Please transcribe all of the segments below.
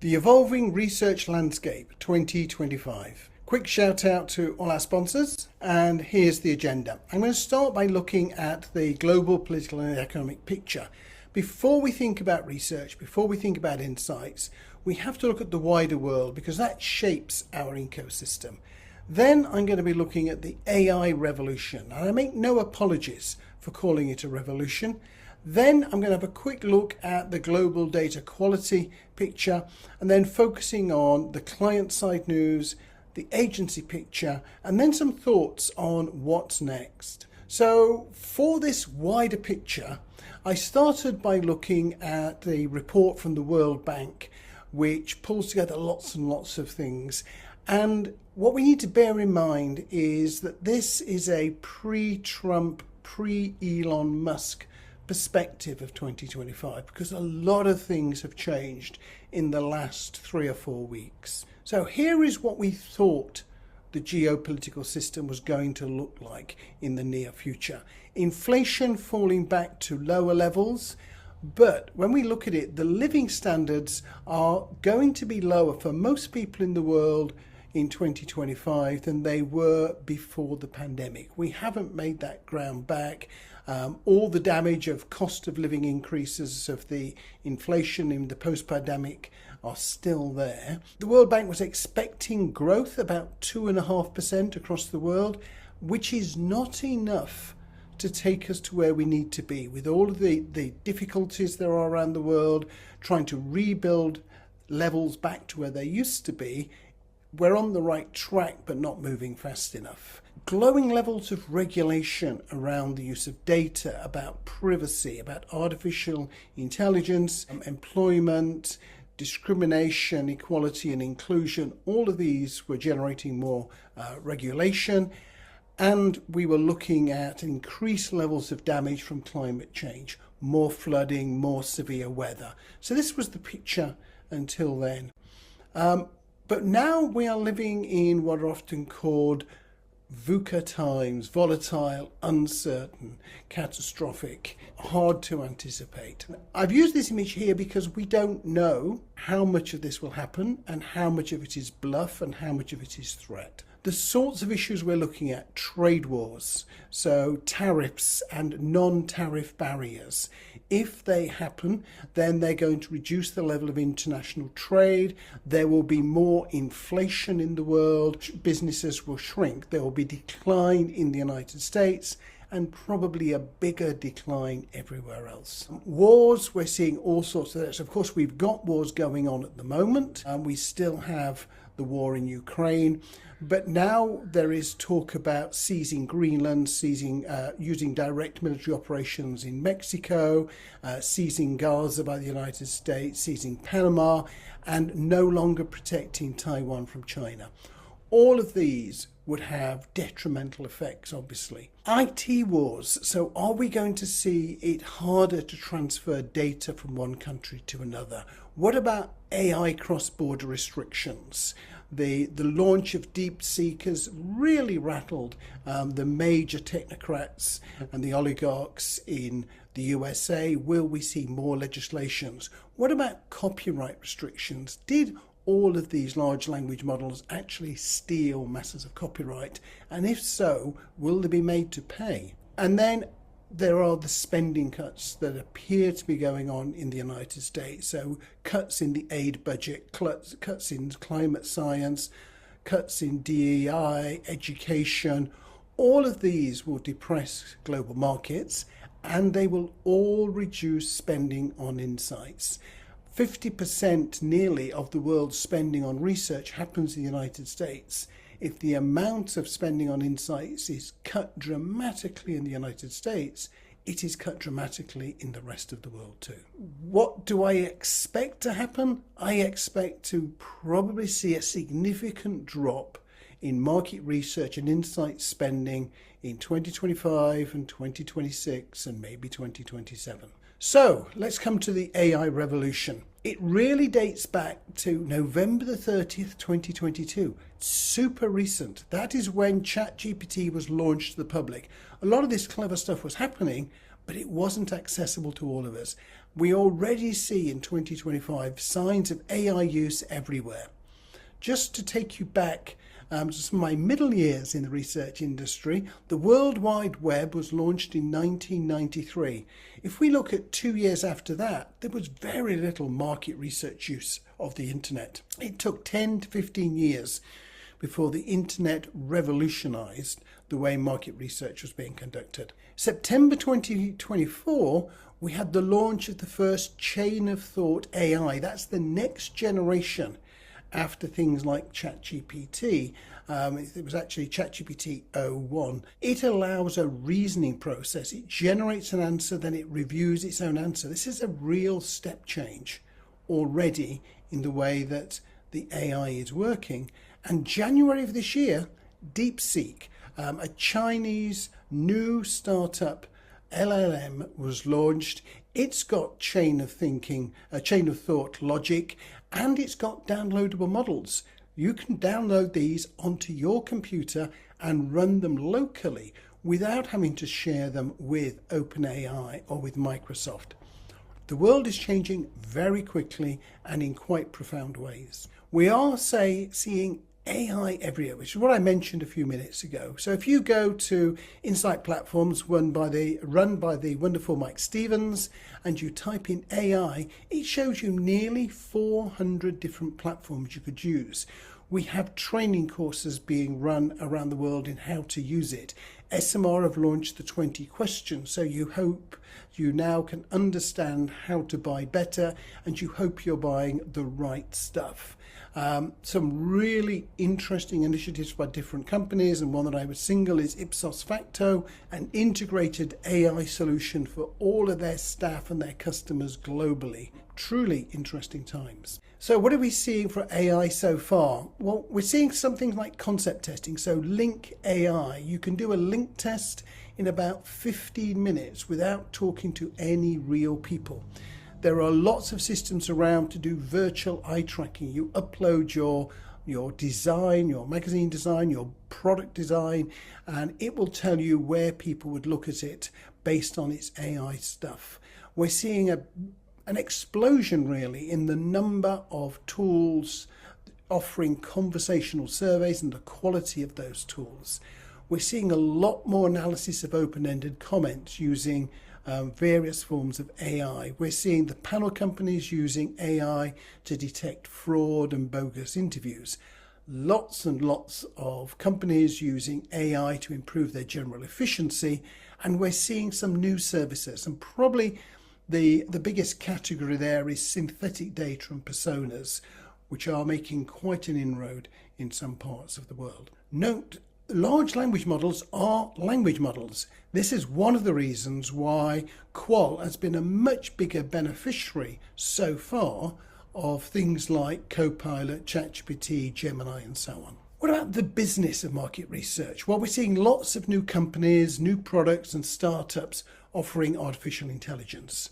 The Evolving Research Landscape 2025. Quick shout out to all our sponsors, and here's the agenda. I'm going to start by looking at the global political and economic picture. Before we think about research, before we think about insights, we have to look at the wider world because that shapes our ecosystem. Then I'm going to be looking at the AI revolution, and I make no apologies for calling it a revolution. Then I'm going to have a quick look at the global data quality picture, and then focusing on the client-side news, the agency picture, and then some thoughts on what's next. So for this wider picture, I started by looking at the report from the World Bank, which pulls together lots and lots of things. And what we need to bear in mind is that this is a pre-Trump, pre-Elon Musk perspective of 2025, because a lot of things have changed in the last 3 or 4 weeks. So here is what we thought the geopolitical system was going to look like in the near future. Inflation falling back to lower levels, but when we look at it, the living standards are going to be lower for most people in the world in 2025 than they were before the pandemic. We haven't made that ground back. All the damage of cost of living increases of the inflation in the post-pandemic are still there. The World Bank was expecting growth about 2.5% across the world, which is not enough to take us to where we need to be. With all of the difficulties there are around the world, trying to rebuild levels back to where they used to be, we're on the right track, but not moving fast enough. Glowing levels of regulation around the use of data, about privacy, about artificial intelligence, employment, discrimination, equality and inclusion, all of these were generating more regulation. And we were looking at increased levels of damage from climate change, more flooding, more severe weather. So this was the picture until then. But now we are living in what are often called VUCA times, volatile, uncertain, catastrophic, hard to anticipate. I've used this image here because we don't know how much of this will happen and how much of it is bluff and how much of it is threat. The sorts of issues we're looking at, trade wars, so tariffs and non-tariff barriers. If they happen, then they're going to reduce the level of international trade. There will be more inflation in the world. Businesses will shrink. There will be decline in the United States and probably a bigger decline everywhere else. Wars, we're seeing all sorts of that. So of course, we've got wars going on at the moment. We still have the war in Ukraine. But now there is talk about seizing Greenland, using direct military operations in Mexico, seizing Gaza by the United States, seizing Panama, and no longer protecting Taiwan from China. All of these would have detrimental effects, obviously. IT wars. So are we going to see it harder to transfer data from one country to another? What about AI cross-border restrictions? The launch of DeepSeek has really rattled the major technocrats and the oligarchs in the USA. Will we see more legislations? What about copyright restrictions? Did all of these large language models actually steal masses of copyright? And if so, will they be made to pay? And then there are the spending cuts that appear to be going on in the United States. So cuts in the aid budget, cuts in climate science, cuts in DEI, education. All of these will depress global markets and they will all reduce spending on insights. 50% nearly of the world's spending on research happens in the United States. If the amount of spending on insights is cut dramatically in the United States, it is cut dramatically in the rest of the world too. What do I expect to happen? I expect to probably see a significant drop in market research and insight spending in 2025 and 2026 and maybe 2027. So let's come to the AI revolution. It really dates back to November the 30th, 2022. Super recent. That is when ChatGPT was launched to the public. A lot of this clever stuff was happening, but it wasn't accessible to all of us. We already see in 2025 signs of AI use everywhere. Just to take you back to some of my middle years in the research industry, the World Wide Web was launched in 1993. If we look at 2 years after that, there was very little market research use of the internet. It took 10 to 15 years before the internet revolutionized the way market research was being conducted. September 2024, we had the launch of the first chain of thought AI. That's the next generation after things like ChatGPT. It was actually ChatGPT 01. It allows a reasoning process. It generates an answer, then it reviews its own answer. This is a real step change already in the way that the AI is working. And January of this year, DeepSeek, a Chinese new startup LLM, was launched. It's got chain of thought logic, and it's got downloadable models. You can download these onto your computer and run them locally without having to share them with OpenAI or with Microsoft. The world is changing very quickly and in quite profound ways. We are, seeing AI everywhere, which is what I mentioned a few minutes ago. So if you go to Insight Platforms run by the wonderful Mike Stevens, and you type in AI, it shows you nearly 400 different platforms you could use. We have training courses being run around the world in how to use it. SMR have launched the 20 questions, so you hope you now can understand how to buy better, and you hope you're buying the right stuff. Some really interesting initiatives by different companies, and one that I would single is Ipsos Facto, an integrated AI solution for all of their staff and their customers globally. Truly interesting times. So what are we seeing for AI so far? Well, we're seeing something like concept testing. So Link AI, you can do a link test in about 15 minutes without talking to any real people. There are lots of systems around to do virtual eye tracking. You upload your design, your magazine design, your product design, and it will tell you where people would look at it based on its AI stuff. We're seeing an explosion really in the number of tools offering conversational surveys and the quality of those tools. We're seeing a lot more analysis of open-ended comments using various forms of AI. We're seeing the panel companies using AI to detect fraud and bogus interviews. Lots and lots of companies using AI to improve their general efficiency. And we're seeing some new services. And probably the biggest category there is synthetic data and personas, which are making quite an inroad in some parts of the world. Note, large language models are language models. This is one of the reasons why Qual has been a much bigger beneficiary so far of things like Copilot, ChatGPT, Gemini, and so on. What about the business of market research? Well, we're seeing lots of new companies, new products and startups offering artificial intelligence.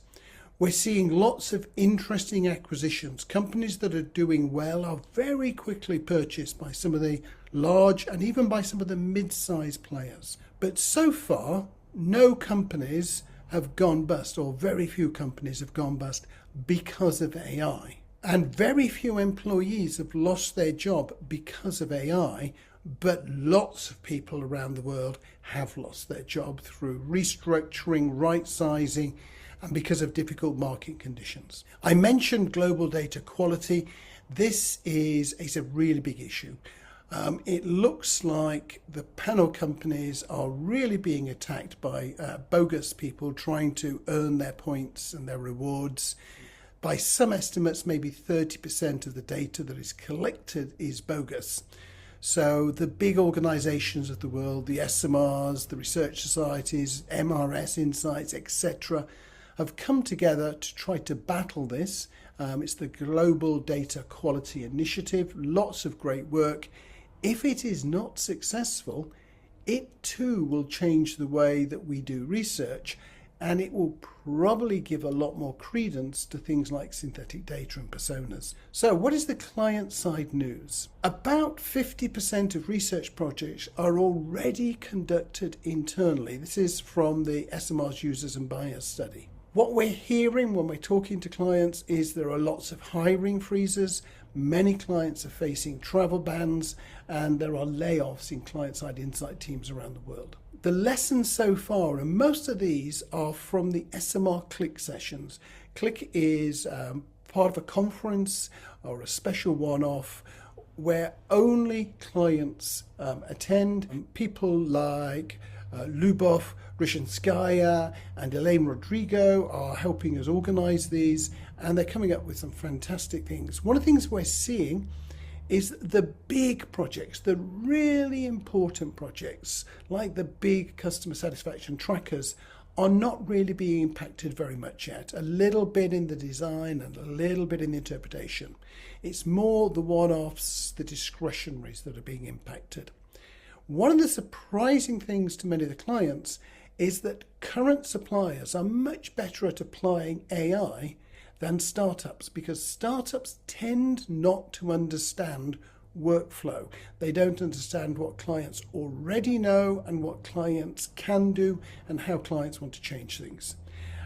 We're seeing lots of interesting acquisitions. Companies that are doing well are very quickly purchased by some of the large and even by some of the mid-sized players. But so far, no companies have gone bust, or very few companies have gone bust because of AI. And very few employees have lost their job because of AI, but lots of people around the world have lost their job through restructuring, right-sizing, and because of difficult market conditions. I mentioned global data quality. This is a really big issue. It looks like the panel companies are really being attacked by bogus people trying to earn their points and their rewards. By some estimates, maybe 30% of the data that is collected is bogus. So the big organizations of the world, the SMRs, the research societies, MRS Insights, etc., have come together to try to battle this. It's the Global Data Quality Initiative, lots of great work. If it is not successful, it too will change the way that we do research, and it will probably give a lot more credence to things like synthetic data and personas. So what is the client-side news? About 50% of research projects are already conducted internally. This is from the SMR's Users and Buyers study. What we're hearing when we're talking to clients is there are lots of hiring freezes. Many clients are facing travel bans, and there are layoffs in client-side insight teams around the world. The lessons so far, and most of these are from the SMR Click sessions. Click is part of a conference or a special one-off where only clients attend. People like Lubov, Rishinskaya and Elaine Rodrigo are helping us organize these, and they're coming up with some fantastic things. One of the things we're seeing is the big projects, the really important projects, like the big customer satisfaction trackers, are not really being impacted very much yet. A little bit in the design and a little bit in the interpretation. It's more the one-offs, the discretionaries that are being impacted. One of the surprising things to many of the clients is that current suppliers are much better at applying AI than startups, because startups tend not to understand workflow. They don't understand what clients already know and what clients can do and how clients want to change things.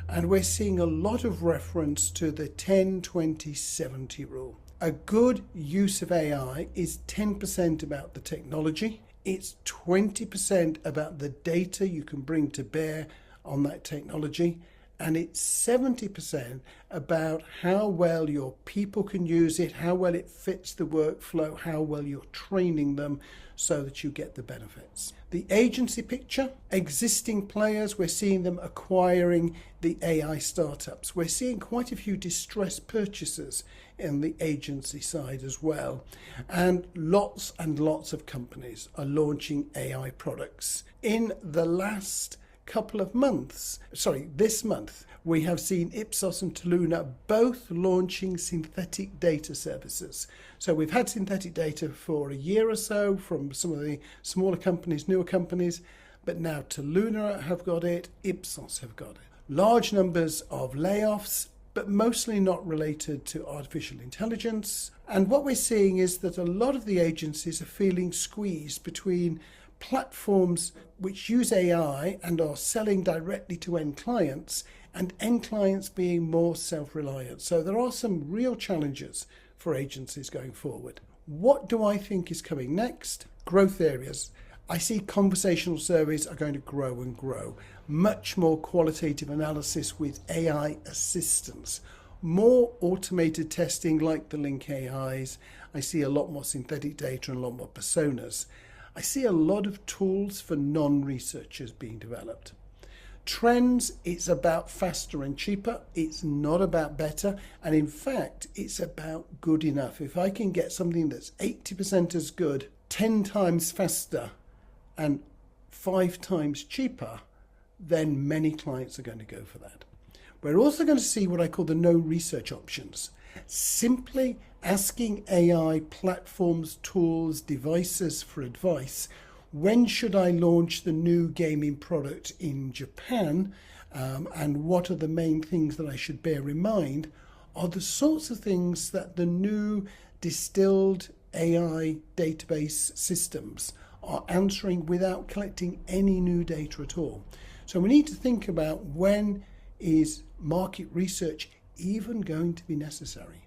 And we're seeing a lot of reference to the 10-20-70 rule. A good use of AI is 10% about the technology. It's 20% about the data you can bring to bear on that technology. And it's 70% about how well your people can use it, how well it fits the workflow, how well you're training them so that you get the benefits. The agency picture, existing players, we're seeing them acquiring the AI startups. We're seeing quite a few distressed purchasers in the agency side as well. And lots of companies are launching AI products. In the last couple of months, this month, we have seen Ipsos and Toluna both launching synthetic data services. So we've had synthetic data for a year or so from some of the smaller companies, newer companies, but now Toluna have got it, Ipsos have got it. Large numbers of layoffs, but mostly not related to artificial intelligence. And what we're seeing is that a lot of the agencies are feeling squeezed between platforms which use AI and are selling directly to end clients, and end clients being more self-reliant. So there are some real challenges for agencies going forward. What do I think is coming next? Growth areas. I see conversational surveys are going to grow and grow. Much more qualitative analysis with AI assistance. More automated testing like the Link AIs. I see a lot more synthetic data and a lot more personas. I see a lot of tools for non-researchers being developed. Trends, it's about faster and cheaper. It's not about better. And in fact, it's about good enough. If I can get something that's 80% as good, 10 times faster, and 5 times cheaper, then many clients are going to go for that. We're also going to see what I call the no research options. Simply asking AI platforms, tools, devices for advice. When should I launch the new gaming product in Japan? And what are the main things that I should bear in mind? Are the sorts of things that the new distilled AI database systems are answering without collecting any new data at all. So we need to think about, when is market research even going to be necessary?